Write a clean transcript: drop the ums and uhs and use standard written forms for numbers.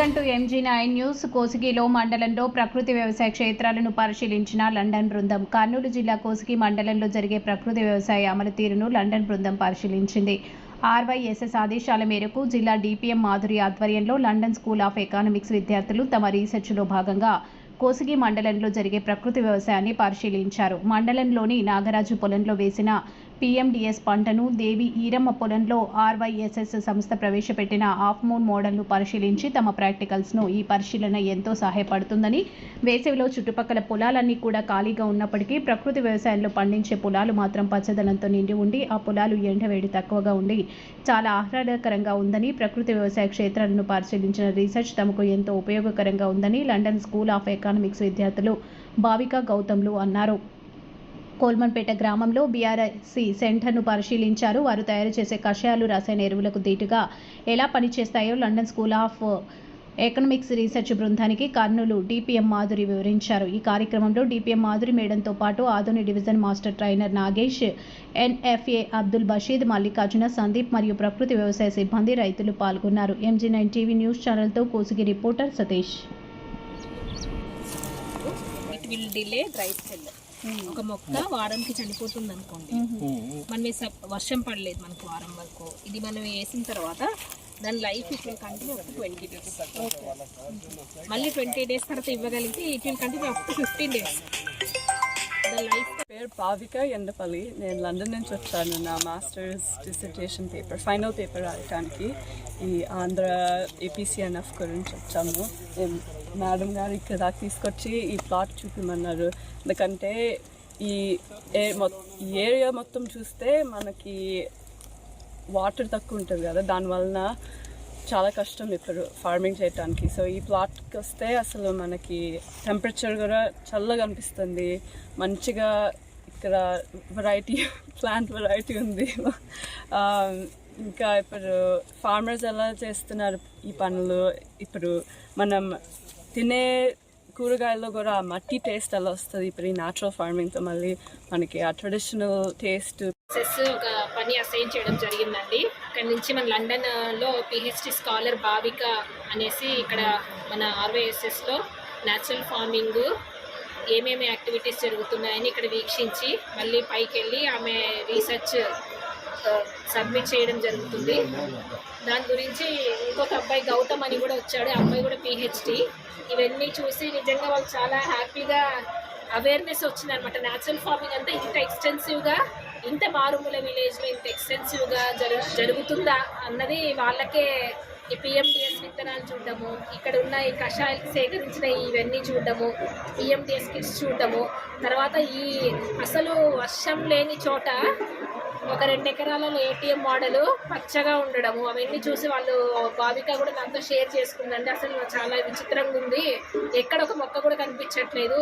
Welcome to MG9 news. కోసిగిలో మండలంలో ప్రకృతి వ్యవసాయ క్షేత్రాలను పరిశీలించిన లండన్ బృందం. కర్నూలు జిల్లా కోసిగి మండలంలో జరిగే ప్రకృతి వ్యవసాయ అమలు తీరును లండన్ బృందం పరిశీలించింది. RYSS ఆదేశాల మేరకు జిల్లా DPM మాధురి ఆధ్వర్యంలో లండన్ స్కూల్ ఆఫ్ ఎకనామిక్స్ విద్యార్థులు తమ రీసెర్చ్లో భాగంగా కోసిగి మండలంలో జరిగే ప్రకృతి వ్యవసాయాన్ని పరిశీలించారు. మండలంలోని నాగరాజు పొలంలో వేసిన PMDS పంటను, దేవి ఈరమ్మ పొలంలో RYSS సంస్థ ప్రవేశపెట్టిన హాఫ్ మూన్ మోడల్ను పరిశీలించి తమ ప్రాక్టికల్స్ను ఈ పరిశీలన ఎంతో సహాయపడుతుందని, వేసవిలో చుట్టుపక్కల పొలాలన్నీ కూడా ఖాళీగా ఉన్నప్పటికీ ప్రకృతి వ్యవసాయంలో పండించే పొలాలు మాత్రం పచ్చదనంతో నిండి ఉండి ఆ పొలాలు ఎండవేడి తక్కువగా ఉండి చాలా ఆహ్లాదకరంగా ఉందని, ప్రకృతి వ్యవసాయ క్షేత్రాలను పరిశీలించిన రీసెర్చ్ తమకు ఎంతో ఉపయోగకరంగా ఉందని లండన్ స్కూల్ ఆఫ్ ఎకనామిక్స్ విద్యార్థులు భావిక గౌతమ్లు అన్నారు. కోల్మన్పేట గ్రామంలో BRC సెంటర్ను పరిశీలించారు. వారు తయారు చేసే కషాయాలు రసాయన ఎరువులకు దీటుగా ఎలా పనిచేస్తాయో London school of economics research బృందానికి కర్నూలు DPM మాధురి వివరించారు. ఈ కార్యక్రమంలో DPM మాధురి మేడంతో పాటు Adoni division master trainer Nagesh, NFA Abdul Basheed, Mallikarjuna, Sandeep మరియు ప్రకృతి వ్యవసాయ సిబ్బంది, రైతులు పాల్గొన్నారు. MG9 టీవీ న్యూస్ ఛానల్తో కోసిగి రిపోర్టర్ సతీష్. ఒక మొక్క వారంకి చనిపోతుంది అనుకోండి, మనం వర్షం పడలేదు మనకు వారం వరకు, ఇది మనం వేసిన తర్వాత దాని life it will continue up to 20 days. మళ్ళీ 20 days తర్వాత ఇవ్వగలిగితే it will continue up to 15 days. పేరు భావిక ఎండపల్లి. నేను లండన్ నుంచి వచ్చాను. నా masters dissertation paper final paper రాయటానికి ఈ ఆంధ్ర APCNF గురించి వచ్చాము. మేడం గారు ఇక్కడ తీసుకొచ్చి ఈ ప్లాట్ చూపిమన్నారు. ఎందుకంటే ఈ ఏరియా మొత్తం చూస్తే మనకి వాటర్ తక్కువ ఉంటుంది కదా, దానివలన చాలా కష్టం ఇప్పుడు ఫార్మింగ్ చేయడానికి. సో ఈ ప్లాట్కి వస్తే అసలు మనకి టెంపరేచర్ కూడా చల్లగా అనిపిస్తుంది. మంచిగా ఇక్కడ ప్లాంట్ వెరైటీ ఉంది. ఇంకా ఇప్పుడు ఫార్మర్స్ ఎలా చేస్తున్నారు ఈ పనులు, ఇప్పుడు మనం తినే కూరగాయల్లో కూడా ఆ మట్టి టేస్ట్ ఎలా వస్తుంది ఇప్పుడు ఈ న్యాచురల్ ఫార్మింగ్తో, మళ్ళీ మనకి ఆ ట్రెడిషనల్ టేస్ట్. ఒక పని అసైన్ చేయడం జరిగిందండి. ఇక్కడ నుంచి మన లండన్లో PhD స్కాలర్ భావిక అనేసి ఇక్కడ మన RYSSలో న్యాచురల్ ఫార్మింగ్ ఏమేమి యాక్టివిటీస్ జరుగుతున్నాయని ఇక్కడ వీక్షించి మళ్ళీ పైకి వెళ్ళి ఆమె రీసెర్చ్ సబ్మిట్ చేయడం జరుగుతుంది. దాని గురించి ఇంకొక అబ్బాయి గౌతమ్ అని కూడా వచ్చాడు. ఆ అబ్బాయి కూడా PhD. ఇవన్నీ చూసి నిజంగా వాళ్ళు చాలా హ్యాపీగా అవేర్నెస్ వచ్చిందనమాట. న్యాచురల్ ఫార్మింగ్ అంతా ఇంత ఎక్స్టెన్సివ్గా, ఇంత మారుమూల విలేజ్లో ఇంత ఎక్స్టెన్సివ్గా జరుగుతుందా అన్నది వాళ్ళకే ఈ PMDS విత్తనాలు చూడడము, ఇక్కడ ఉన్న ఈ కషాయాలు సేకరించిన ఇవన్నీ చూడడము, PMDS కిట్స్ చూడడము, తర్వాత ఈ అసలు వర్షం లేని చోట ఒక 2 ఎకరాలలో ATM మోడల్ పచ్చగా ఉండడము, అవన్నీ చూసి వాళ్ళు భావిక కూడా నాతో షేర్ చేసుకుందండి. అసలు చాలా విచిత్రంగా ఉంది, ఎక్కడ ఒక మొక్క కూడా కనిపించట్లేదు.